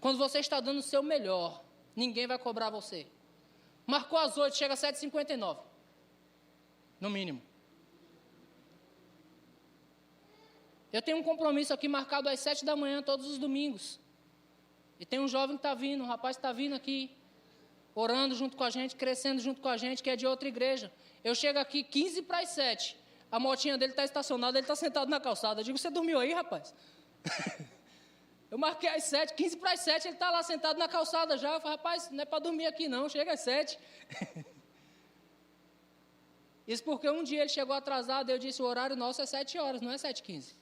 Quando você está dando o seu melhor, ninguém vai cobrar você. Marcou às 8, chega às 7h59. No mínimo. Eu tenho um compromisso aqui marcado às 7 da manhã todos os domingos. E tem um jovem que está vindo, um rapaz que está vindo aqui, orando junto com a gente, crescendo junto com a gente, que é de outra igreja. Eu chego aqui 15 para as 7. A motinha dele está estacionada, ele está sentado na calçada. Eu digo: você dormiu aí, rapaz? Eu marquei às 7, 15 para as 7, ele está lá sentado na calçada já. Eu falo: rapaz, não é para dormir aqui não, chega às 7. Isso porque um dia ele chegou atrasado, eu disse: o horário nosso é 7 horas, não é 7h15.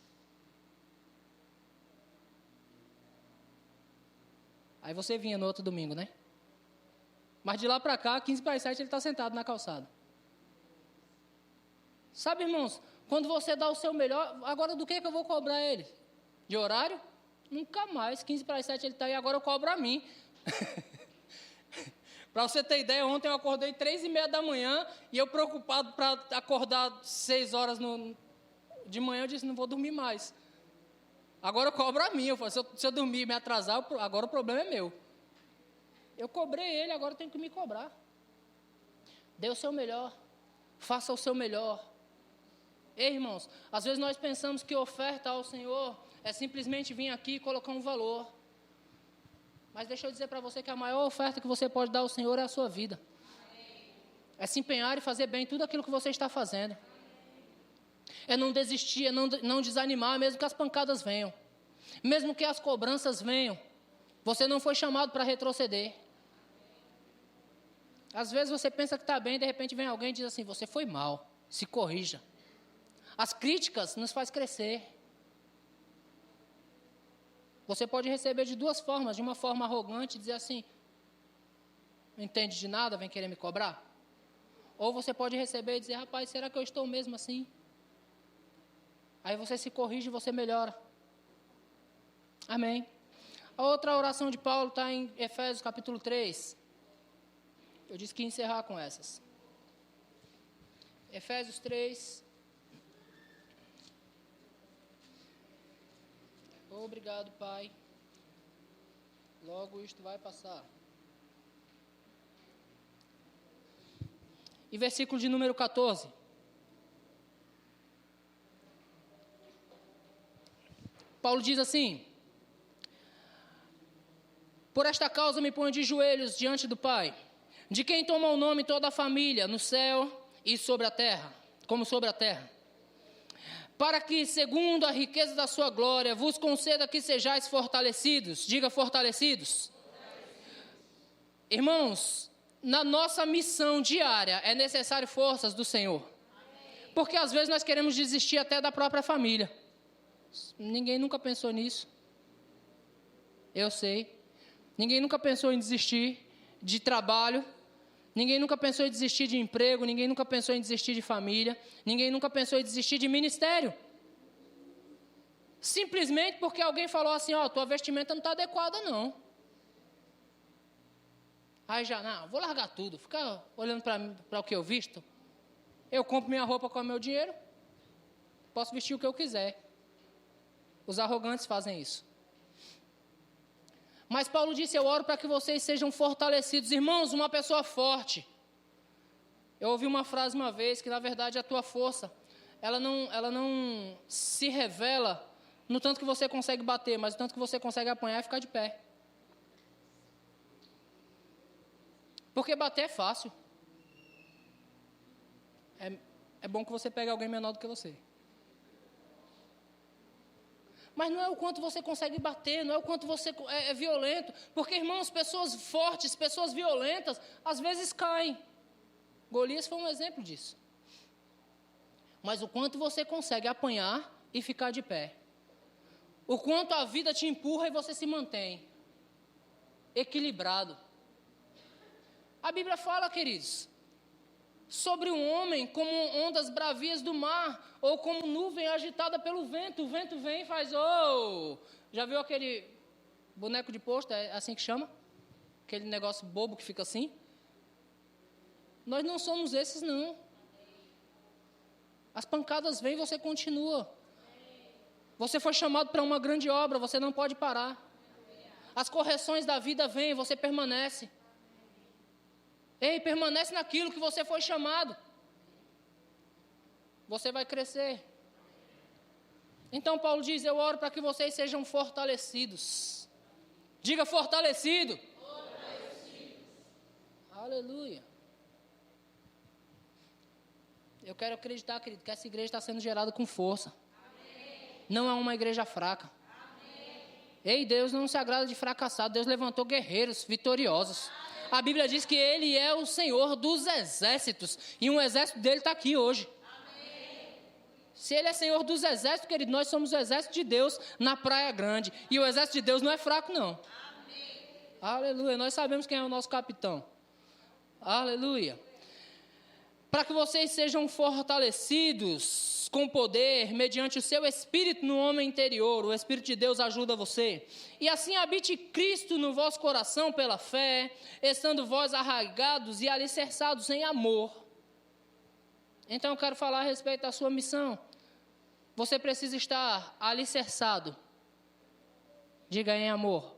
Aí você vinha no outro domingo, né? Mas de lá para cá, 15 para as 7, ele está sentado na calçada. Sabe, irmãos, quando você dá o seu melhor, agora do que eu vou cobrar ele? De horário? Nunca mais. 15 para as 7 ele está aí, agora eu cobro a mim. Para você ter ideia, ontem eu acordei 3h30 da manhã e eu preocupado para acordar 6 horas de manhã, eu disse: não vou dormir mais. Agora eu cobro a mim. Eu falo: se eu dormir e me atrasar, agora o problema é meu. Eu cobrei ele, agora eu tenho que me cobrar. Dê o seu melhor. Faça o seu melhor. Ei, irmãos, às vezes nós pensamos que oferta ao Senhor é simplesmente vir aqui e colocar um valor. Mas deixa eu dizer para você que a maior oferta que você pode dar ao Senhor é a sua vida. É se empenhar e fazer bem tudo aquilo que você está fazendo. É não desistir, é não desanimar, mesmo que as pancadas venham. Mesmo que as cobranças venham. Você não foi chamado para retroceder. Às vezes você pensa que está bem, de repente vem alguém e diz assim: você foi mal, se corrija. As críticas nos faz crescer. Você pode receber de duas formas. De uma forma arrogante, dizer assim: não entende de nada, vem querer me cobrar. Ou você pode receber e dizer: rapaz, será que eu estou mesmo assim? Aí você se corrige e você melhora. Amém. A outra oração de Paulo está em Efésios capítulo 3. Eu disse que ia encerrar com essas. Efésios 3. Obrigado, Pai. Logo isto vai passar. E versículo de número 14. Paulo diz assim: por esta causa me ponho de joelhos diante do Pai, de quem toma o nome toda a família, no céu e sobre a terra, como sobre a terra, para que, segundo a riqueza da sua glória, vos conceda que sejais fortalecidos. Diga: fortalecidos. Irmãos, na nossa missão diária é necessário forças do Senhor. Porque às vezes nós queremos desistir até da própria família. Ninguém nunca pensou nisso. Eu sei. Ninguém nunca pensou em desistir de trabalho. Ninguém nunca pensou em desistir de emprego. Ninguém nunca pensou em desistir de família. Ninguém nunca pensou em desistir de ministério. Simplesmente porque alguém falou assim, ó, tua vestimenta não está adequada não. Aí já, não, vou largar tudo. Ficar olhando para o que eu visto. Eu compro minha roupa com o meu dinheiro. Posso vestir o que eu quiser. Os arrogantes fazem isso. Mas Paulo disse, eu oro para que vocês sejam fortalecidos. Irmãos, uma pessoa forte. Eu ouvi uma frase uma vez, que na verdade a tua força, ela não se revela no tanto que você consegue bater, mas no tanto que você consegue apanhar e ficar de pé. Porque bater é fácil. É bom que você pegue alguém menor do que você. Mas não é o quanto você consegue bater, não é o quanto você é violento. Porque, irmãos, pessoas fortes, pessoas violentas, às vezes caem. Golias foi um exemplo disso. Mas o quanto você consegue apanhar e ficar de pé. O quanto a vida te empurra e você se mantém equilibrado. A Bíblia fala, queridos, sobre um homem como ondas bravias do mar, ou como nuvem agitada pelo vento. O vento vem e faz, já viu aquele boneco de posto, é assim que chama? Aquele negócio bobo que fica assim? Nós não somos esses, não. As pancadas vêm e você continua. Você foi chamado para uma grande obra, você não pode parar. As correções da vida vêm, você permanece. Ei, permanece naquilo que você foi chamado. Você vai crescer. Então Paulo diz, eu oro para que vocês sejam fortalecidos. Diga fortalecido. Fortalecidos. Aleluia. Eu quero acreditar, querido, que essa igreja está sendo gerada com força. Amém. Não é uma igreja fraca. Amém. Ei, Deus não se agrada de fracassado. Deus levantou guerreiros vitoriosos. A Bíblia diz que Ele é o Senhor dos exércitos. E um exército dele está aqui hoje. Amém. Se Ele é Senhor dos exércitos, querido, nós somos o exército de Deus na Praia Grande. E o exército de Deus não é fraco, não. Amém. Aleluia. Nós sabemos quem é o nosso capitão. Aleluia. Para que vocês sejam fortalecidos com poder, mediante o seu Espírito no homem interior. O Espírito de Deus ajuda você. E assim habite Cristo no vosso coração pela fé, estando vós arraigados e alicerçados em amor. Então eu quero falar a respeito da sua missão. Você precisa estar alicerçado. Diga em amor.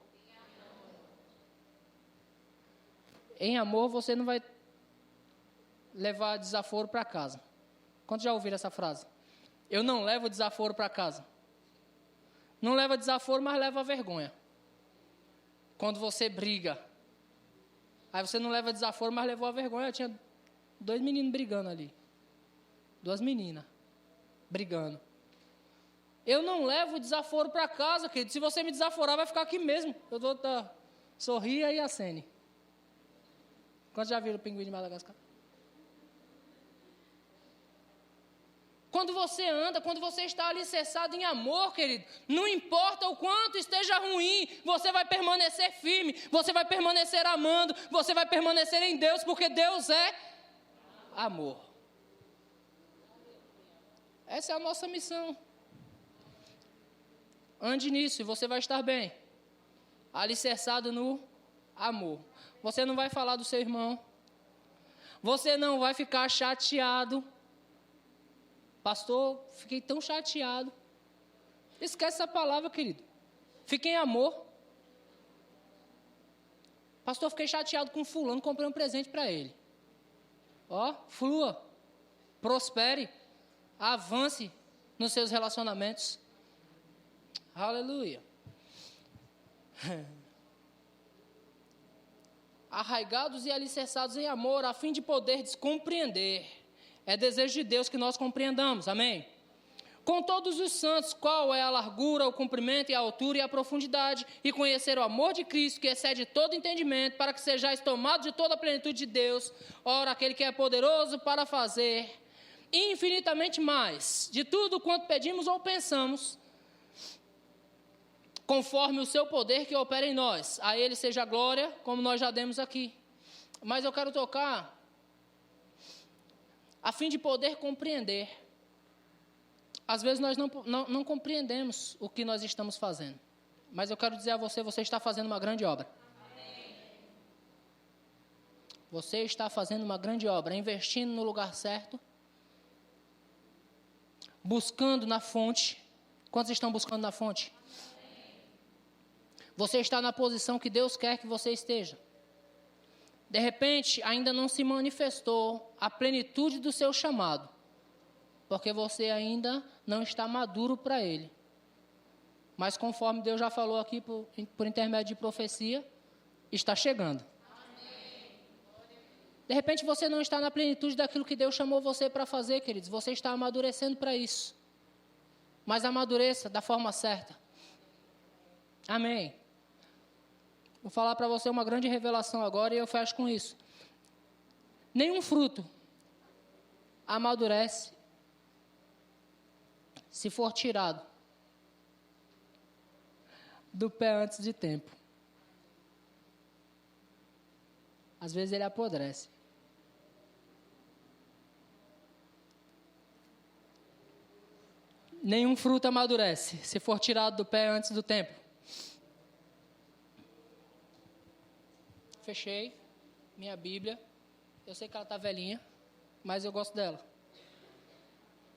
Em amor você não vai levar desaforo para casa. Quantos já ouviram essa frase? Eu não levo desaforo para casa. Não leva desaforo, mas leva vergonha. Quando você briga. Aí você não leva desaforo, mas levou a vergonha. Eu tinha 2 meninos brigando ali. 2 meninas brigando. Eu não levo desaforo para casa, querido. Se você me desaforar, vai ficar aqui mesmo. Eu vou sorrir e acene. Quantos já viram o Pinguim de Madagascar? Quando você anda, quando você está alicerçado em amor, querido, não importa o quanto esteja ruim, você vai permanecer firme, você vai permanecer amando, você vai permanecer em Deus, porque Deus é amor. Essa é a nossa missão. Ande nisso e você vai estar bem, alicerçado no amor. Você não vai falar do seu irmão, você não vai ficar chateado. Pastor, fiquei tão chateado. Esquece essa palavra, querido. Fique em amor. Pastor, fiquei chateado com fulano, comprei um presente para ele. Flua, prospere, avance nos seus relacionamentos. Aleluia. Arraigados e alicerçados em amor, a fim de poderdes compreender. É desejo de Deus que nós compreendamos, amém? com todos os santos, qual é a largura, o comprimento e a altura e a profundidade, e conhecer o amor de Cristo, que excede todo entendimento, para que sejais tomados de toda a plenitude de Deus. Ora, aquele que é poderoso para fazer infinitamente mais, de tudo quanto pedimos ou pensamos, conforme o seu poder que opera em nós. A ele seja a glória, como nós já demos aqui. Mas eu quero tocar, a fim de poder compreender. Às vezes nós não compreendemos o que nós estamos fazendo. Mas eu quero dizer a você, você está fazendo uma grande obra. Você está fazendo uma grande obra, investindo no lugar certo, buscando na fonte. Quantos estão buscando na fonte? Você está na posição que Deus quer que você esteja. De repente, ainda não se manifestou a plenitude do seu chamado, porque você ainda não está maduro para ele. Mas conforme Deus já falou aqui por intermédio de profecia, está chegando. De repente você não está na plenitude daquilo que Deus chamou você para fazer, queridos. Você está amadurecendo para isso. Mas amadureça da forma certa. Amém. Vou falar para você uma grande revelação agora e eu fecho com isso. Nenhum fruto amadurece se for tirado do pé antes de tempo. Às vezes ele apodrece. Nenhum fruto amadurece se for tirado do pé antes do tempo. Fechei minha Bíblia. Eu sei que ela está velhinha, mas eu gosto dela.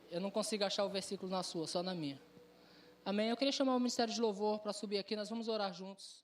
Eu não consigo achar o versículo na sua, só na minha. Amém? Eu queria chamar o Ministério de Louvor para subir aqui, nós vamos orar juntos.